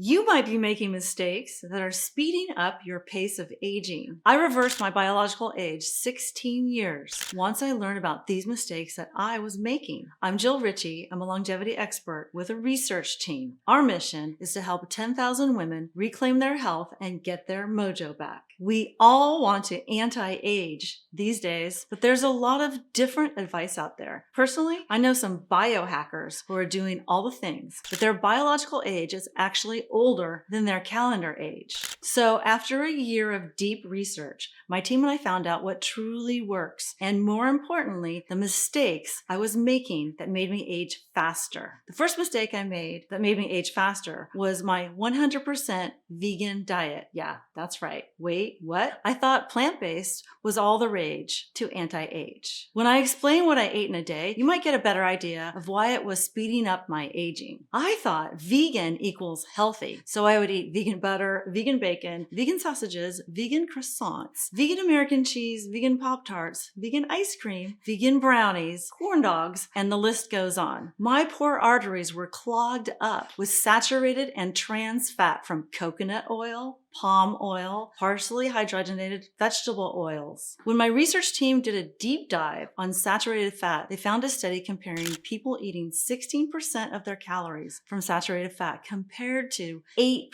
You might be making mistakes that are speeding up your pace of aging. I reversed my biological age 16 years once I learned about these mistakes that I was making. I'm Jill Ritchie. I'm a longevity expert with a research team. Our mission is to help 10,000 women reclaim their health and get their mojo back. We all want to anti-age these days, but there's a lot of different advice out there. Personally, I know some biohackers who are doing all the things, but their biological age is actually older than their calendar age. So after a year of deep research, my team and I found out what truly works, and more importantly, the mistakes I was making that made me age faster. The first mistake I made that made me age faster was my 100% vegan diet. Yeah, that's right. Wait, what? I thought plant-based was all the rage to anti-age. When I explain what I ate in a day, you might get a better idea of why it was speeding up my aging. I thought vegan equals healthy, so I would eat vegan butter, vegan bacon, vegan sausages, vegan croissants, vegan American cheese, vegan Pop-Tarts, vegan ice cream, vegan brownies, corn dogs, and the list goes on. My poor arteries were clogged up with saturated and trans fat from coconut oil, palm oil, partially hydrogenated vegetable oils. When my research team did a deep dive on saturated fat, they found a study comparing people eating 16% of their calories from saturated fat compared to 8%.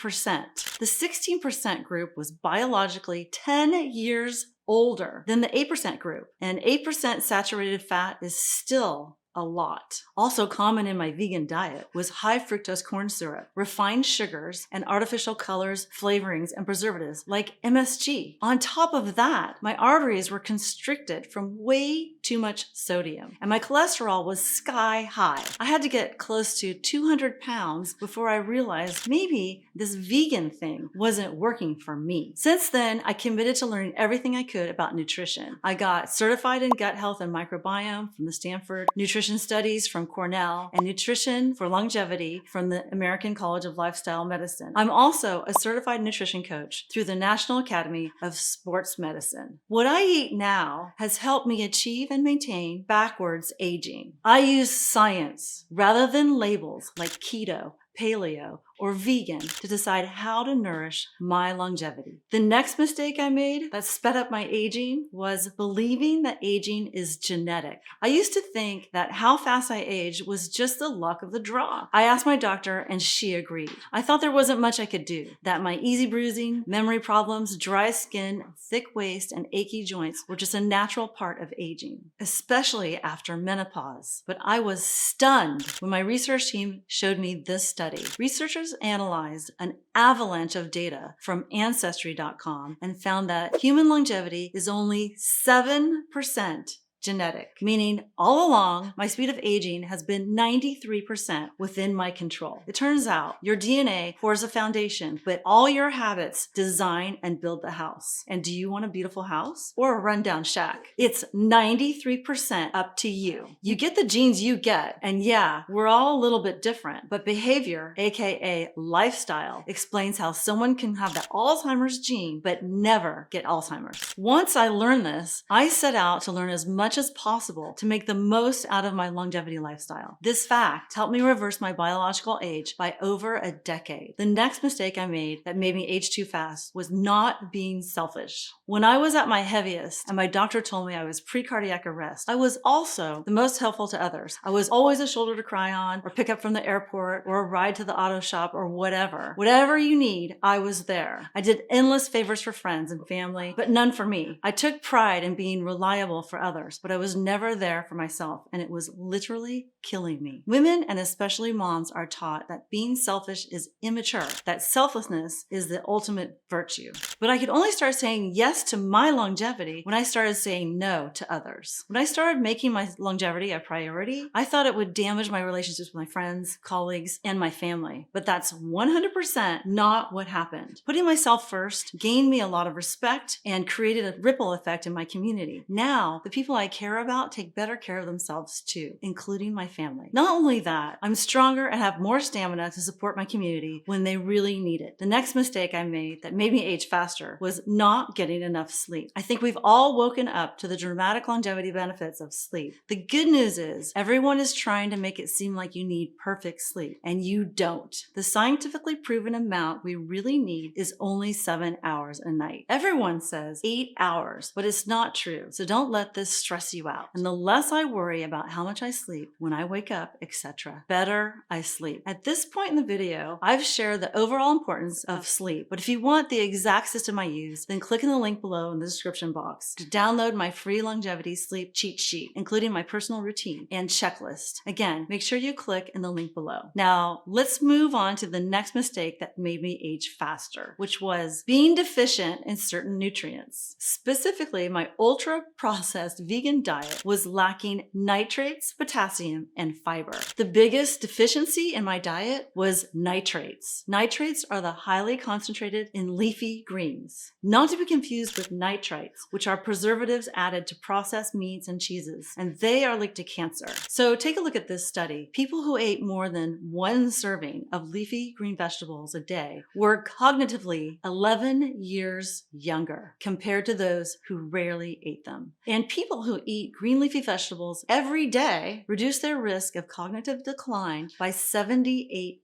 The 16% group was biologically 10 years older than the 8% group, and 8% saturated fat is still a lot. Also common in my vegan diet was high fructose corn syrup, refined sugars, and artificial colors, flavorings, and preservatives like MSG. On top of that, my arteries were constricted from way too much sodium, and my cholesterol was sky high. I had to get close to 200 pounds before I realized maybe this vegan thing wasn't working for me. Since then, I committed to learning everything I could about nutrition. I got certified in gut health and microbiome from the Stanford Nutrition Studies from Cornell, and nutrition for longevity from the American College of Lifestyle Medicine. I'm also a certified nutrition coach through the National Academy of Sports Medicine. What I eat now has helped me achieve and maintain backwards aging. I use science rather than labels like keto, paleo, or vegan to decide how to nourish my longevity. The next mistake I made that sped up my aging was believing that aging is genetic. I used to think that how fast I aged was just the luck of the draw. I asked my doctor and she agreed. I thought there wasn't much I could do, that my easy bruising, memory problems, dry skin, thick waist, and achy joints were just a natural part of aging, especially after menopause. But I was stunned when my research team showed me this study. Researchers analyzed an avalanche of data from Ancestry.com and found that human longevity is only 7% genetic, meaning all along, my speed of aging has been 93% within my control. It turns out your DNA pours a foundation, but all your habits design and build the house. And do you want a beautiful house or a rundown shack? It's 93% up to you. You get the genes you get, and yeah, we're all a little bit different, but behavior, aka lifestyle, explains how someone can have the Alzheimer's gene but never get Alzheimer's. Once I learned this, I set out to learn as much as possible to make the most out of my longevity lifestyle. This fact helped me reverse my biological age by over a decade. The next mistake I made that made me age too fast was not being selfish. When I was at my heaviest and my doctor told me I was pre-cardiac arrest, I was also the most helpful to others. I was always a shoulder to cry on, or pick up from the airport, or a ride to the auto shop, or whatever. Whatever you need, I was there. I did endless favors for friends and family, but none for me. I took pride in being reliable for others, but I was never there for myself, and it was literally killing me. Women, and especially moms, are taught that being selfish is immature, that selflessness is the ultimate virtue. But I could only start saying yes to my longevity when I started saying no to others. When I started making my longevity a priority, I thought it would damage my relationships with my friends, colleagues, and my family. But that's 100% not what happened. Putting myself first gained me a lot of respect and created a ripple effect in my community. Now, the people I care about take better care of themselves too, including my family. Not only that, I'm stronger and have more stamina to support my community when they really need it. The next mistake I made that made me age faster was not getting enough sleep. I think we've all woken up to the dramatic longevity benefits of sleep. The good news is everyone is trying to make it seem like you need perfect sleep, and you don't. The scientifically proven amount we really need is only 7 hours a night. Everyone says 8 hours, but it's not true. So don't let this stress you out. And the less I worry about how much I sleep, when I wake up, etc., better I sleep. At this point in the video, I've shared the overall importance of sleep, but if you want the exact system I use, then click in the link below in the description box to download my free longevity sleep cheat sheet, including my personal routine and checklist. Again, make sure you click in the link below. Now, let's move on to the next mistake that made me age faster, which was being deficient in certain nutrients. Specifically, my ultra-processed vegan diet was lacking nitrates, potassium, and fiber. The biggest deficiency in my diet was nitrates. Nitrates are the highly concentrated in leafy greens, not to be confused with nitrites, which are preservatives added to processed meats and cheeses, and they are linked to cancer. So take a look at this study. People who ate more than one serving of leafy green vegetables a day were cognitively 11 years younger compared to those who rarely ate them. And people who eat green leafy vegetables every day reduce their risk of cognitive decline by 78%.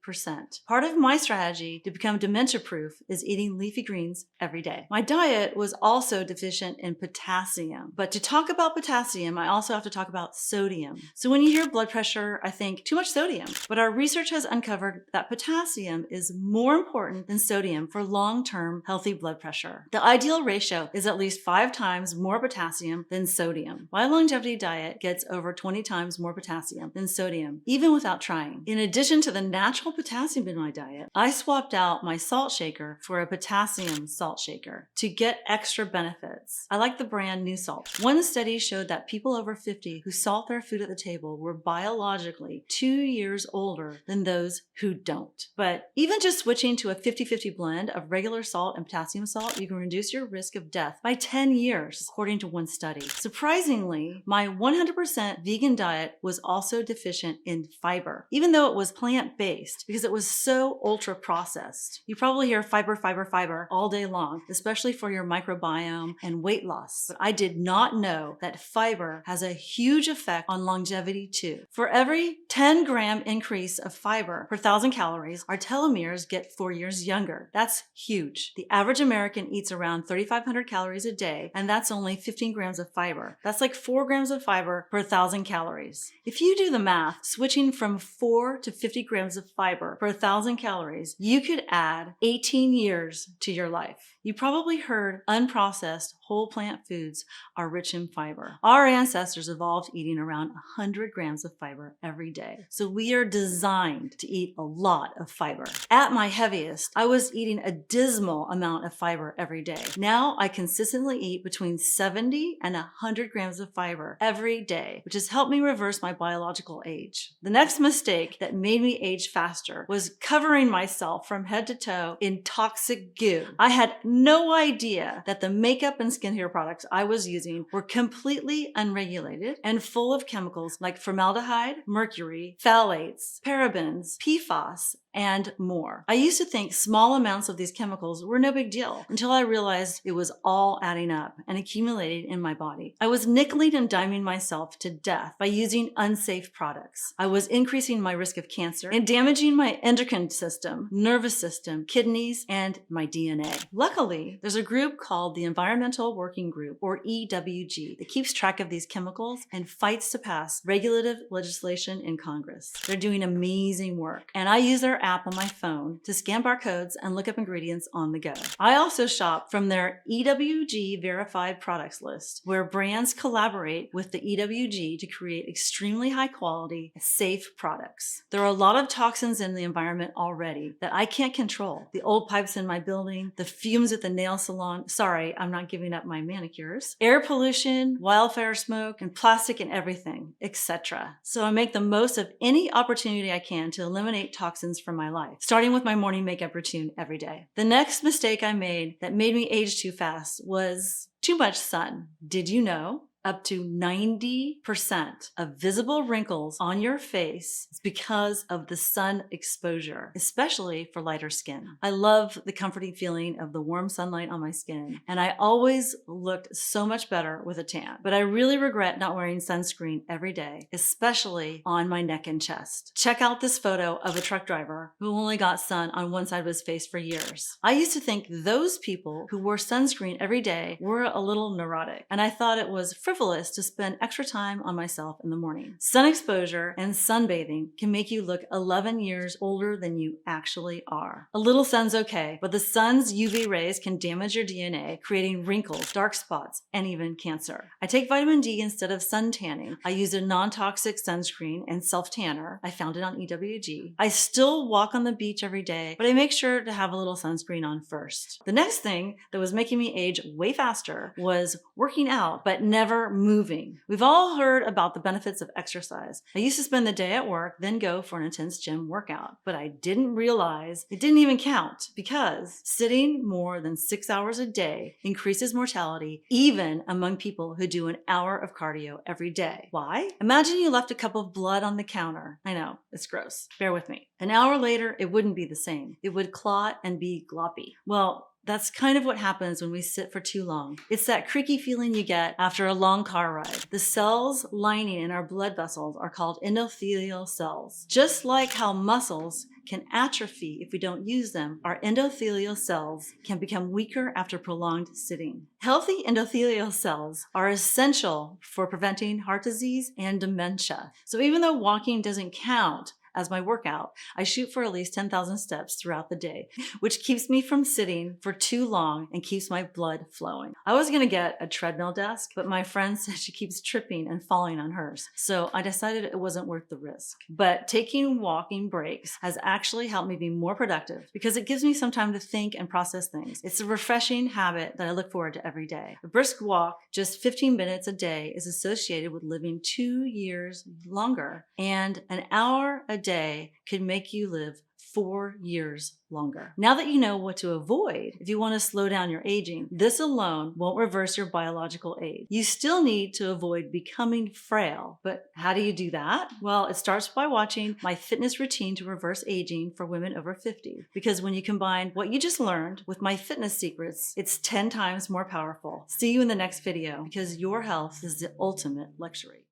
Part of my strategy to become dementia-proof is eating leafy greens every day. My diet was also deficient in potassium. But to talk about potassium, I also have to talk about sodium. So when you hear blood pressure, I think too much sodium. But our research has uncovered that potassium is more important than sodium for long-term healthy blood pressure. The ideal ratio is at least 5 times more potassium than sodium. My longevity diet gets over 20 times more potassium than sodium, even without trying. In addition to the natural potassium in my diet, I swapped out my salt shaker for a potassium salt shaker to get extra benefits. I like the brand NuSalt. One study showed that people over 50 who salt their food at the table were biologically 2 years older than those who don't. But even just switching to a 50-50 blend of regular salt and potassium salt, you can reduce your risk of death by 10 years, according to one study. Surprisingly, my 100% vegan diet was also deficient in fiber, even though it was plant-based, because it was so ultra-processed. You probably hear fiber, fiber, fiber all day long, especially for your microbiome and weight loss. But I did not know that fiber has a huge effect on longevity too. For every 10-gram increase of fiber per 1,000 calories, our telomeres get 4 years younger. That's huge. The average American eats around 3,500 calories a day, and that's only 15 grams of fiber. That's like 4 grams of fiber per 1,000 calories. If you do the math, switching from 4 to 50 grams of fiber per 1,000 calories, you could add 18 years to your life. You probably heard unprocessed whole plant foods are rich in fiber. Our ancestors evolved eating around 100 grams of fiber every day. So we are designed to eat a lot of fiber. At my heaviest, I was eating a dismal amount of fiber every day. Now I consistently eat between 70 and 100 grams of fiber every day, which has helped me reverse my biological age. The next mistake that made me age faster was covering myself from head to toe in toxic goo. I had no idea that the makeup and skincare products I was using were completely unregulated and full of chemicals like formaldehyde, mercury, phthalates, parabens, PFAS, and more. I used to think small amounts of these chemicals were no big deal until I realized it was all adding up and accumulating in my body. I was nickeling and diming myself to death by using unsafe products. I was increasing my risk of cancer and damaging my endocrine system, nervous system, kidneys, and my DNA. Luckily, there's a group called the Environmental Working Group, or EWG, that keeps track of these chemicals and fights to pass regulative legislation in Congress. They're doing amazing work, and I use their app on my phone to scan barcodes and look up ingredients on the go. I also shop from their EWG verified products list, where brands collaborate with the EWG to create extremely high quality, safe products. There are a lot of toxins in the environment already that I can't control. The old pipes in my building, the fumes at the nail salon, sorry, I'm not giving up my manicures, air pollution, wildfire smoke, and plastic and everything, etc. So I make the most of any opportunity I can to eliminate toxins from my life, starting with my morning makeup routine every day. The next mistake I made that made me age too fast was too much sun. Did you know Up to 90% of visible wrinkles on your face is because of the sun exposure, especially for lighter skin. I love the comforting feeling of the warm sunlight on my skin, and I always looked so much better with a tan. But I really regret not wearing sunscreen every day, especially on my neck and chest. Check out this photo of a truck driver who only got sun on one side of his face for years. I used to think those people who wore sunscreen every day were a little neurotic, and I thought it was frivolous to spend extra time on myself in the morning. Sun exposure and sunbathing can make you look 11 years older than you actually are. A little sun's okay, but the sun's UV rays can damage your DNA, creating wrinkles, dark spots, and even cancer. I take vitamin D instead of sun tanning. I use a non-toxic sunscreen and self-tanner. I found it on EWG. I still walk on the beach every day, but I make sure to have a little sunscreen on first. The next thing that was making me age way faster was working out, but never moving. We've all heard about the benefits of exercise. I used to spend the day at work, then go for an intense gym workout, but I didn't realize it didn't even count because sitting more than 6 hours a day increases mortality even among people who do an hour of cardio every day. Why? Imagine you left a cup of blood on the counter. I know, it's gross. Bear with me. An hour later, it wouldn't be the same. It would clot and be gloppy. Well, that's kind of what happens when we sit for too long. It's that creaky feeling you get after a long car ride. The cells lining in our blood vessels are called endothelial cells. Just like how muscles can atrophy if we don't use them, our endothelial cells can become weaker after prolonged sitting. Healthy endothelial cells are essential for preventing heart disease and dementia. So even though walking doesn't count as my workout, I shoot for at least 10,000 steps throughout the day, which keeps me from sitting for too long and keeps my blood flowing. I was gonna get a treadmill desk, but my friend said she keeps tripping and falling on hers, so I decided it wasn't worth the risk. But taking walking breaks has actually helped me be more productive because it gives me some time to think and process things. It's a refreshing habit that I look forward to every day. A brisk walk, just 15 minutes a day, is associated with living 2 years longer, and an hour a day could make you live 4 years longer. Now that you know what to avoid if you want to slow down your aging, this alone won't reverse your biological age. You still need to avoid becoming frail, but how do you do that? Well, it starts by watching my fitness routine to reverse aging for women over 50, because when you combine what you just learned with my fitness secrets, it's 10 times more powerful. See you in the next video, because your health is the ultimate luxury.